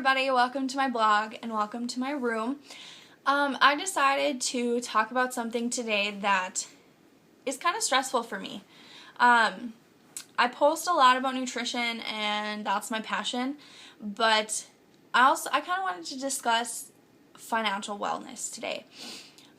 Everybody, welcome to my blog and welcome to my room. I decided to talk about something today that is kind of stressful for me. I post a lot about nutrition and that's my passion, but I kind of wanted to discuss financial wellness today.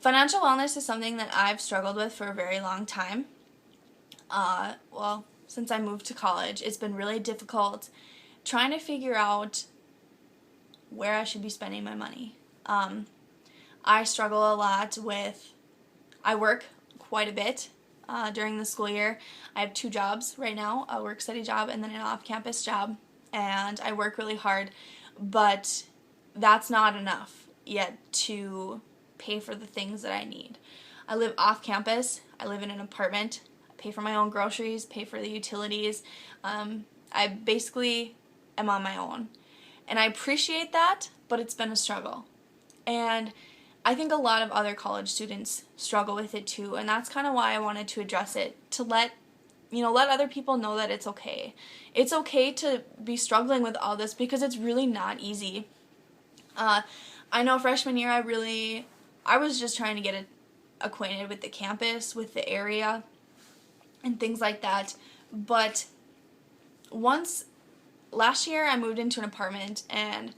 Financial wellness is something that I've struggled with for a very long time. Since I moved to college, it's been really difficult trying to figure out where I should be spending my money. I struggle a lot with, I work quite a bit during the school year. I have 2 jobs right now, a work-study job and then an off-campus job, and I work really hard, but that's not enough yet to pay for the things that I need. I live off-campus, I live in an apartment, I pay for my own groceries, pay for the utilities. I basically am on my own. And I appreciate that, but it's been a struggle. And I think a lot of other college students struggle with it too, and that's kind of why I wanted to address it, to let other people know that it's okay. It's okay to be struggling with all this because it's really not easy. I know freshman year I was just trying to get acquainted with the campus, with the area, and things like that. But last year I moved into an apartment, and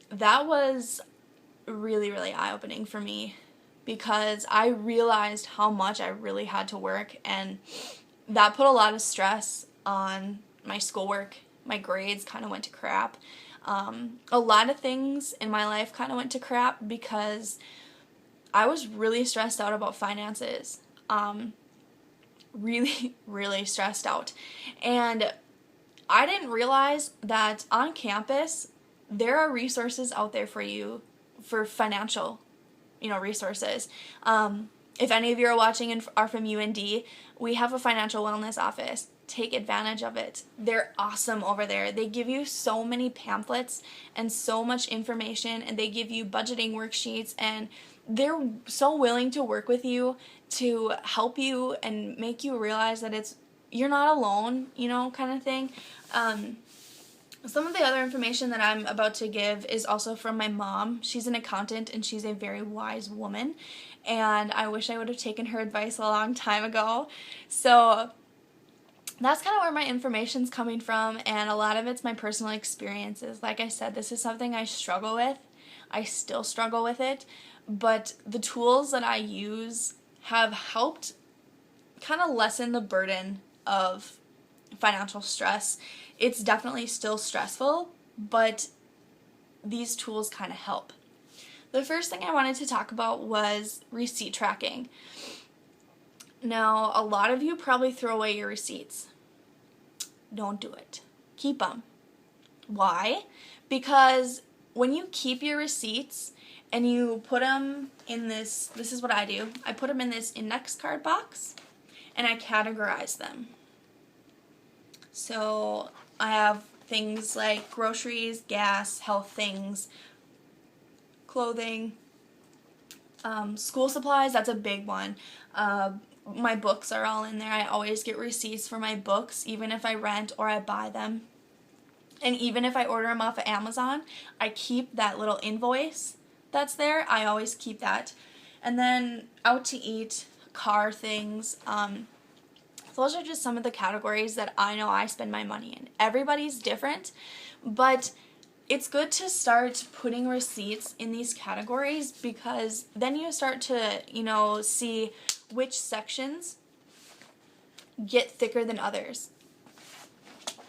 that was really, really eye-opening for me because I realized how much I really had to work, and that put a lot of stress on my schoolwork. My grades kind of went to crap. A lot of things in my life kind of went to crap because I was really stressed out about finances. Really, really stressed out. And I didn't realize that on campus, there are resources out there for you for financial, resources. If any of you are watching and are from UND, we have a financial wellness office. Take advantage of it. They're awesome over there. They give you so many pamphlets and so much information, and they give you budgeting worksheets, and they're so willing to work with you to help you and make you realize that you're not alone, kind of thing. Some of the other information that I'm about to give is also from my mom. She's an accountant and she's a very wise woman, and I wish I would have taken her advice a long time ago. So that's kind of where my information's coming from, and a lot of it's my personal experiences. Like I said, this is something I struggle with. I still struggle with it, but the tools that I use have helped kind of lessen the burden of financial stress. It's definitely still stressful, but these tools kind of help. The first thing I wanted to talk about was receipt tracking. Now, a lot of you probably throw away your receipts. Don't do it. Keep them. Why? Because when you keep your receipts and you put them in this is what I do. I put them in this index card box and I categorize them. So I have things like groceries, gas, health things, clothing, school supplies, that's a big one. My books are all in there. I always get receipts for my books, even if I rent or I buy them. And even if I order them off of Amazon, I keep that little invoice that's there. I always keep that. And then out to eat, car things, those are just some of the categories that I know I spend my money in. Everybody's different, but it's good to start putting receipts in these categories because then you start to, see which sections get thicker than others.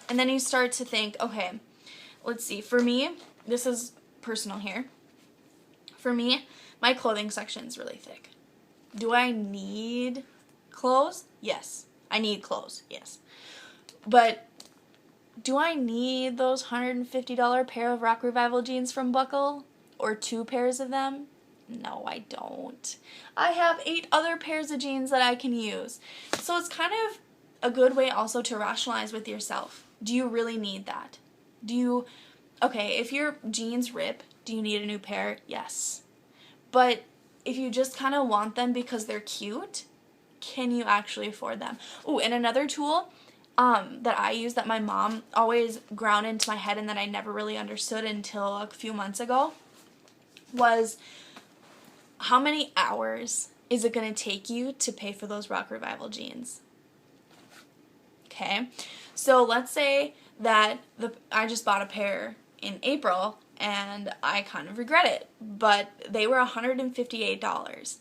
And then you start to think, okay, let's see. For me, this is personal here. For me, my clothing section's really thick. Do I need clothes? Yes. I need clothes, yes. But do I need those $150 pair of Rock Revival jeans from Buckle? Or 2 pairs of them? No, I don't. I have 8 other pairs of jeans that I can use. So it's kind of a good way also to rationalize with yourself. Do you really need that? Okay, if your jeans rip, do you need a new pair? Yes. But if you just kind of want them because they're cute, can you actually afford them? Ooh, and another tool, that I use that my mom always ground into my head and that I never really understood until a few months ago was, how many hours is it going to take you to pay for those Rock Revival jeans? Okay, so let's say that I just bought a pair in April and I kind of regret it, but they were $158.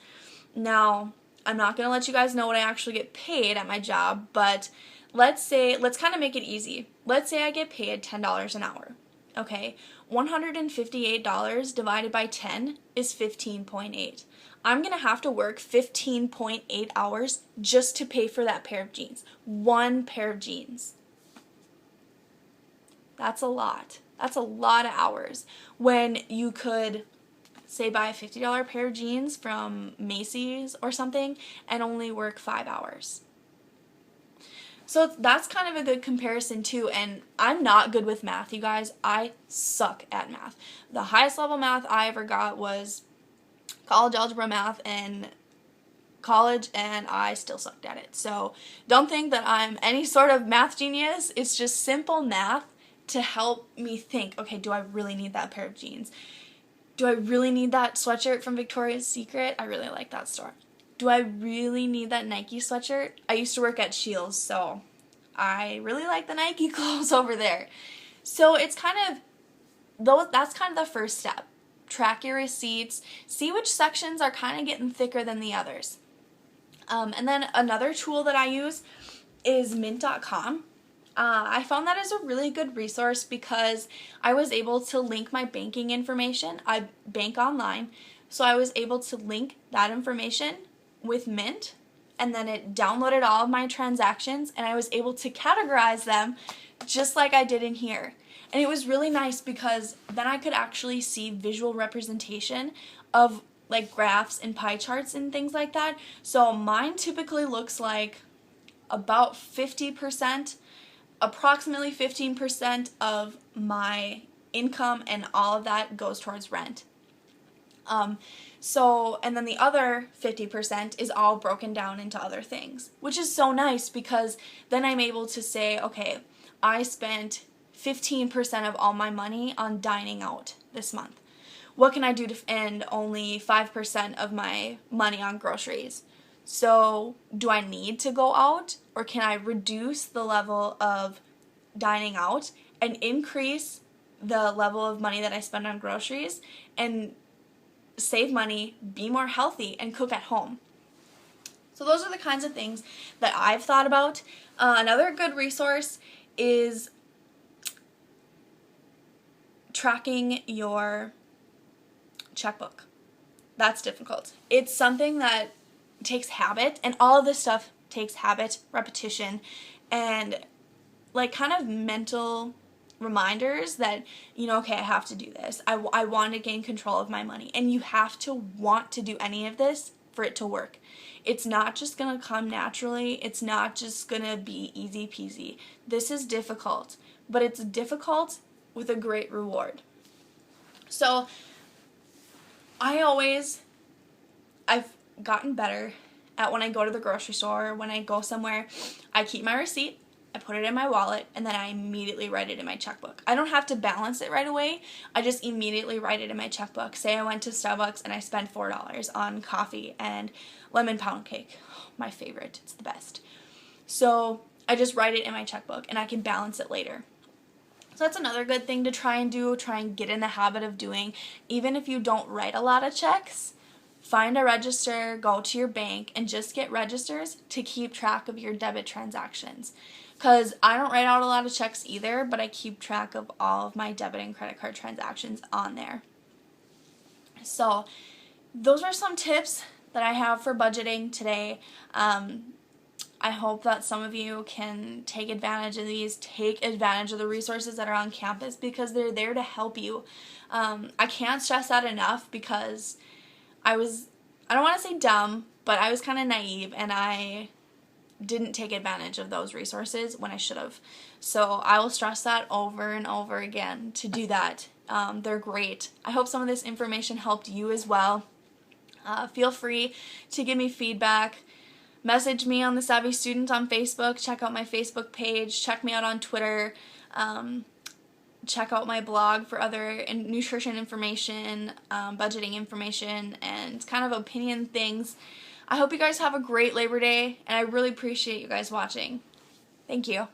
Now, I'm not going to let you guys know what I actually get paid at my job, but let's kind of make it easy. Let's say I get paid $10 an hour. Okay, $158 divided by 10 is 15.8. I'm going to have to work 15.8 hours just to pay for that pair of jeans. One pair of jeans. That's a lot. That's a lot of hours. When you could, say, buy a $50 pair of jeans from Macy's or something and only work 5 hours. So that's kind of a good comparison too, and I'm not good with math, you guys. I suck at math. The highest level math I ever got was college algebra math in college, and I still sucked at it. So don't think that I'm any sort of math genius. It's just simple math to help me think, okay, do I really need that pair of jeans? Do I really need that sweatshirt from Victoria's Secret? I really like that store. Do I really need that Nike sweatshirt? I used to work at Scheels, so I really like the Nike clothes over there. So it's kind of, that's kind of the first step. Track your receipts. See which sections are kind of getting thicker than the others. And then another tool that I use is Mint.com. I found that as a really good resource because I was able to link my banking information. I bank online, so I was able to link that information with Mint, and then it downloaded all of my transactions, and I was able to categorize them just like I did in here. And it was really nice because then I could actually see visual representation of like graphs and pie charts and things like that. So mine typically looks like about 50%, approximately 15% of my income, and all of that goes towards rent. And then the other 50% is all broken down into other things, which is so nice because then I'm able to say, okay, I spent 15% of all my money on dining out this month. What can I do to end only 5% of my money on groceries? So do I need to go out, or can I reduce the level of dining out and increase the level of money that I spend on groceries and save money, be more healthy, and cook at home? So those are the kinds of things that I've thought about. Another good resource is tracking your checkbook. That's difficult. It's something that takes habit, and all of this stuff takes habit, repetition, and like kind of mental reminders that, you know, okay, I have to do this. I want to gain control of my money. And you have to want to do any of this for it to work. It's not just going to come naturally. It's not just going to be easy peasy. This is difficult, but it's difficult with a great reward. So I've gotten better at when I go to the grocery store, when I go somewhere, I keep my receipt. I put it in my wallet, and then I immediately write it in my checkbook. I don't have to balance it right away. I just immediately write it in my checkbook. Say I went to Starbucks and I spent $4 on coffee and lemon pound cake. My favorite. It's the best. So I just write it in my checkbook, and I can balance it later. So that's another good thing to try and do, try and get in the habit of doing. Even if you don't write a lot of checks, find a register, go to your bank, and just get registers to keep track of your debit transactions. Because I don't write out a lot of checks either, but I keep track of all of my debit and credit card transactions on there. So those are some tips that I have for budgeting today. I hope that some of you can take advantage of these, take advantage of the resources that are on campus because they're there to help you. I can't stress that enough because I don't want to say dumb, but I was kind of naive, and I didn't take advantage of those resources when I should have. So I will stress that over and over again to do that. They're great. I hope some of this information helped you as well. Feel free to give me feedback. message me on The Savvy Student on Facebook. Check out my Facebook page. Check me out on Twitter. Check out my blog for other nutrition information, budgeting information, and kind of opinion things. I hope you guys have a great Labor Day, and I really appreciate you guys watching. Thank you.